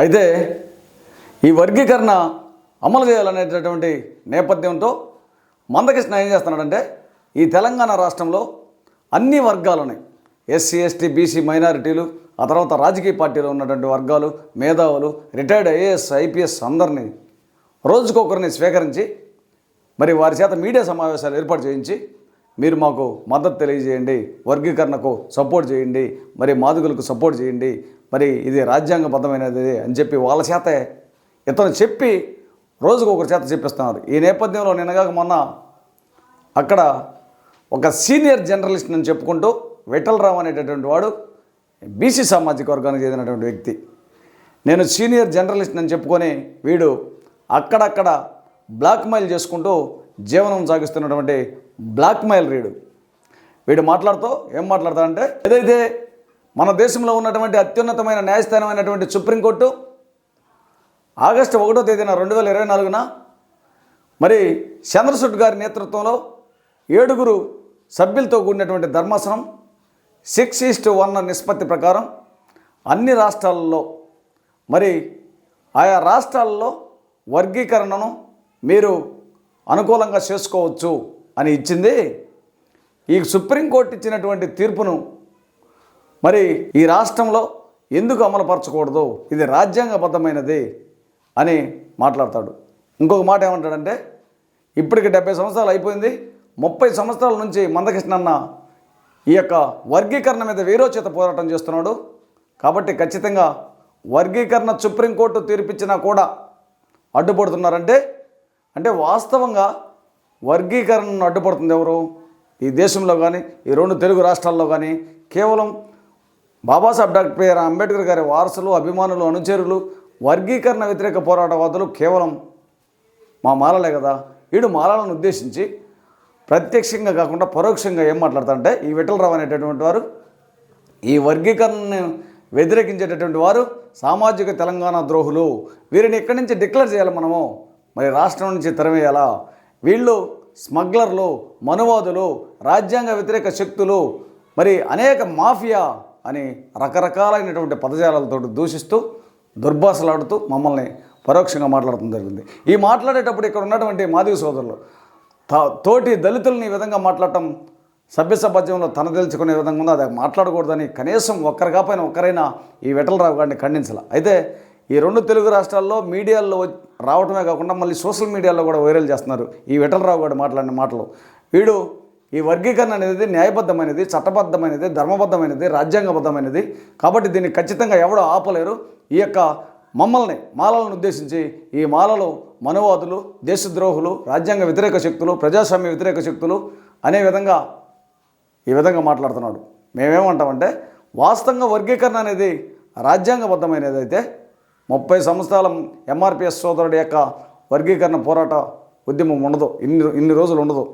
అయితే ఈ వర్గీకరణ అమలు చేయాలనేటటువంటి నేపథ్యంతో మందకృష్ణ ఏం చేస్తున్నాడంటే ఈ తెలంగాణ రాష్ట్రంలో అన్ని వర్గాలని ఎస్సీ ఎస్టీ బీసీ మైనారిటీలు, ఆ తర్వాత రాజకీయ పార్టీలో ఉన్నటువంటి వర్గాలు, మేధావులు, రిటైర్డ్ ఐఏఎస్ ఐపీఎస్ అందరినీ రోజుకొకరిని స్వీకరించి మరి వారి చేత మీడియా సమావేశాలు ఏర్పాటు చేయించి మీరు మాకు మద్దతు తెలియజేయండి, వర్గీకరణకు సపోర్ట్ చేయండి, మరి మాదిగలకు సపోర్ట్ చేయండి, మరి ఇది రాజ్యాంగబద్ధమైనది అని చెప్పి వాళ్ళ చేత ఇతను చెప్పి రోజుకొకరి చేత చెప్పిస్తున్నారు. ఈ నేపథ్యంలో నిన్నగాక మొన్న అక్కడ ఒక సీనియర్ జర్నలిస్ట్ అని చెప్పుకుంటూ విఠలరావు అనేటటువంటి వాడు బీసీ సామాజిక వర్గానికి చెందినటువంటి వ్యక్తి. నేను సీనియర్ జర్నలిస్ట్ అని చెప్పుకొని వీడు అక్కడక్కడ బ్లాక్మెయిల్ చేసుకుంటూ జీవనం సాగిస్తున్నటువంటి బ్లాక్మెయిల్ వీడు మాట్లాడుతూ ఏం మాట్లాడతాడంటే, ఏదైతే మన దేశంలో ఉన్నటువంటి అత్యున్నతమైన న్యాయస్థానమైనటువంటి సుప్రీంకోర్టు ఆగస్టు 1వ తేదీన 2024న మరి చంద్రచూడ్ గారి నేతృత్వంలో 7 సభ్యులతో కూడినటువంటి ధర్మాసనం 6:1 నిష్పత్తి ప్రకారం అన్ని రాష్ట్రాలలో మరి ఆయా రాష్ట్రాలలో వర్గీకరణను మీరు అనుకూలంగా చేసుకోవచ్చు అని ఇచ్చింది. ఈ సుప్రీంకోర్టు ఇచ్చినటువంటి తీర్పును మరి ఈ రాష్ట్రంలో ఎందుకు అమలుపరచకూడదు, ఇది రాజ్యాంగబద్ధమైనది అని మాట్లాడతాడు. ఇంకొక మాట ఏమంటాడంటే, ఇప్పటికి 70 సంవత్సరాలు అయిపోయింది, 30 సంవత్సరాల నుంచి మందకృష్ణ అన్న ఈ యొక్క వర్గీకరణ మీద వీరోచిత పోరాటం చేస్తున్నాడు. కాబట్టి ఖచ్చితంగా వర్గీకరణ సుప్రీంకోర్టు తీర్పిచ్చినా కూడా అడ్డుపడుతున్నారంటే అంటే వాస్తవంగా వర్గీకరణను అడ్డుపడుతుంది ఎవరు? ఈ దేశంలో కానీ ఈ 2 తెలుగు రాష్ట్రాల్లో కానీ కేవలం బాబాసాహెబ్ డాక్టర్ అంబేద్కర్ గారి వారసులు, అభిమానులు, అనుచరులు, వర్గీకరణ వ్యతిరేక పోరాటవాదులు కేవలం మా మాలలే కదా. వీడు మాలలను ఉద్దేశించి ప్రత్యక్షంగా కాకుండా పరోక్షంగా ఏం మాట్లాడతారంటే, ఈ విఠలరావు అనేటటువంటి వారు ఈ వర్గీకరణను వ్యతిరేకించేటటువంటి వారు సామాజిక తెలంగాణ ద్రోహులు, వీరిని ఇక్కడి నుంచి డిక్లేర్ చేయాలి, మనము మరి రాష్ట్రం నుంచి తరిమేయాలా, వీళ్ళు స్మగ్లర్లు, మనువాదులు, రాజ్యాంగ వ్యతిరేక శక్తులు, మరి అనేక మాఫియా అని రకరకాలైనటువంటి పదజాలాలతో దూషిస్తూ దుర్భాషలాడుతూ మమ్మల్ని పరోక్షంగా మాట్లాడటం జరిగింది. ఈ మాట్లాడేటప్పుడు ఇక్కడ ఉన్నటువంటి మాదిగ సోదరులు తోటి దళితులని ఈ విధంగా మాట్లాడటం సభ్య సమాజంలో తన తెలుసుకునే విధంగా ఉందో అది మాట్లాడకూడదని కనీసం ఒక్కరు కాకపోయినా ఒక్కరైనా ఈ విఠలరావు గారిని ఖండించాలి. అయితే ఈ 2 తెలుగు రాష్ట్రాల్లో మీడియాల్లో రావటమే కాకుండా మళ్ళీ సోషల్ మీడియాలో కూడా వైరల్ చేస్తున్నారు ఈ విఠలరావు గారు మాట్లాడిన మాటలు. వీడు ఈ వర్గీకరణ అనేది న్యాయబద్ధమైనది, చట్టబద్ధమైనది, ధర్మబద్ధమైనది, రాజ్యాంగబద్ధమైనది, కాబట్టి దీన్ని ఖచ్చితంగా ఎవడో ఆపలేరు. ఈ యొక్క మమ్మల్ని మాలలను ఉద్దేశించి ఈ మాలలు మనువాదులు, దేశద్రోహులు, రాజ్యాంగ వ్యతిరేక శక్తులు, ప్రజాస్వామ్య వ్యతిరేక శక్తులు అనే విధంగా ఈ విధంగా మాట్లాడుతున్నాడు. మేమేమంటామంటే వాస్తవంగా వర్గీకరణ అనేది రాజ్యాంగబద్ధమైనది అయితే 30 సంవత్సరాల ఎంఆర్పిఎస్ సోదరుడి యొక్క వర్గీకరణ పోరాట ఉద్యమం ఉండదు, ఇన్ని రోజులు ఉండదు.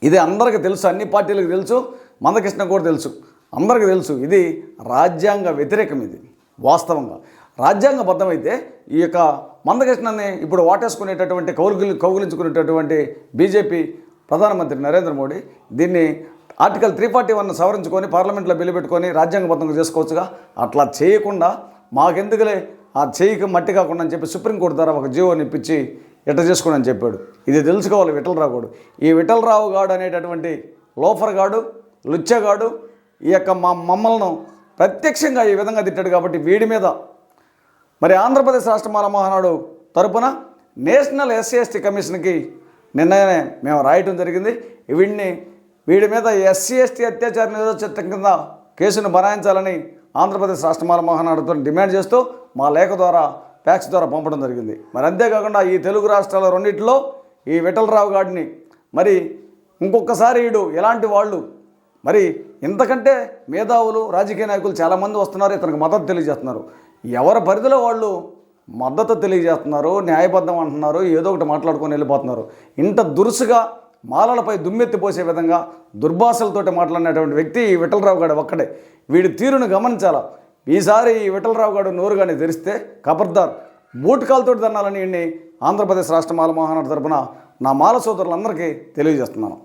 ఇది అందరికీ తెలుసు, అన్ని పార్టీలకు తెలుసు, మందకృష్ణ కూడా తెలుసు, అందరికీ తెలుసు. ఇది రాజ్యాంగ వ్యతిరేకం. ఇది వాస్తవంగా రాజ్యాంగబద్ధమైతే ఈ యొక్క మందకృష్ణని ఇప్పుడు వాటేసుకునేటటువంటి కౌగులించుకునేటటువంటి బీజేపీ ప్రధానమంత్రి నరేంద్ర మోడీ దీన్ని ఆర్టికల్ 341 సవరించుకొని పార్లమెంట్లో బిల్లు పెట్టుకొని రాజ్యాంగబద్ధంగా చేసుకోవచ్చుగా. అట్లా చేయకుండా మాకెందుకులే ఆ చేయికి మట్టి కాకుండా అని చెప్పి సుప్రీంకోర్టు ద్వారా ఒక జీవోని ఇప్పించి ఎట్ట చేసుకోండి అని చెప్పాడు. ఇది తెలుసుకోవాలి విఠలరావు గారు. ఈ విఠలరావు గాడు అనేటటువంటి లోఫర్ గాడు, లుచ్చగాడు ఈ యొక్క మమ్మల్ని ప్రత్యక్షంగా ఈ విధంగా తిట్టాడు. కాబట్టి వీడి మీద మరి ఆంధ్రప్రదేశ్ రాష్ట్ర మాల మహానాడు తరపున నేషనల్ ఎస్సీ ఎస్టీ కమిషన్కి నిన్ననే మేము రాయటం జరిగింది. వీడి మీద ఎస్సీ ఎస్టీ అత్యాచార నిరోధక చట్టం కింద కేసును బనాయించాలని ఆంధ్రప్రదేశ్ రాష్ట్ర మాల మహానాడుతో డిమాండ్ చేస్తూ మా లేఖ ద్వారా ఫ్యాక్స్ ద్వారా పంపడం జరిగింది. మరి అంతేకాకుండా ఈ తెలుగు రాష్ట్రాల 2 ఈ విఠలరావు గారిని మరి ఇంకొకసారి వీడు ఎలాంటి వాళ్ళు మరి ఇంతకంటే మేధావులు, రాజకీయ నాయకులు చాలామంది వస్తున్నారు, ఇతనికి మద్దతు తెలియజేస్తున్నారు. ఎవరి పరిధిలో వాళ్ళు మద్దతు తెలియజేస్తున్నారు, న్యాయబద్ధం అంటున్నారు, ఏదో ఒకటి మాట్లాడుకొని వెళ్ళిపోతున్నారు. ఇంత దురుసుగా మాలలపై దుమ్మెత్తిపోసే విధంగా దుర్భాషలతోటి మాట్లాడినటువంటి వ్యక్తి ఈ విఠలరావు గారు ఒక్కడే. వీడి తీరును గమనించాలా. ఈసారి ఈ విఠలరావు గారు నోరు కానీ తెరిస్తే ఖబర్దార్ బూట్కాలతోటి దన్నాలని ఆంధ్రప్రదేశ్ రాష్ట్ర మాల మహానాడు తరపున నా మాల సోదరులందరికీ తెలియజేస్తున్నాను.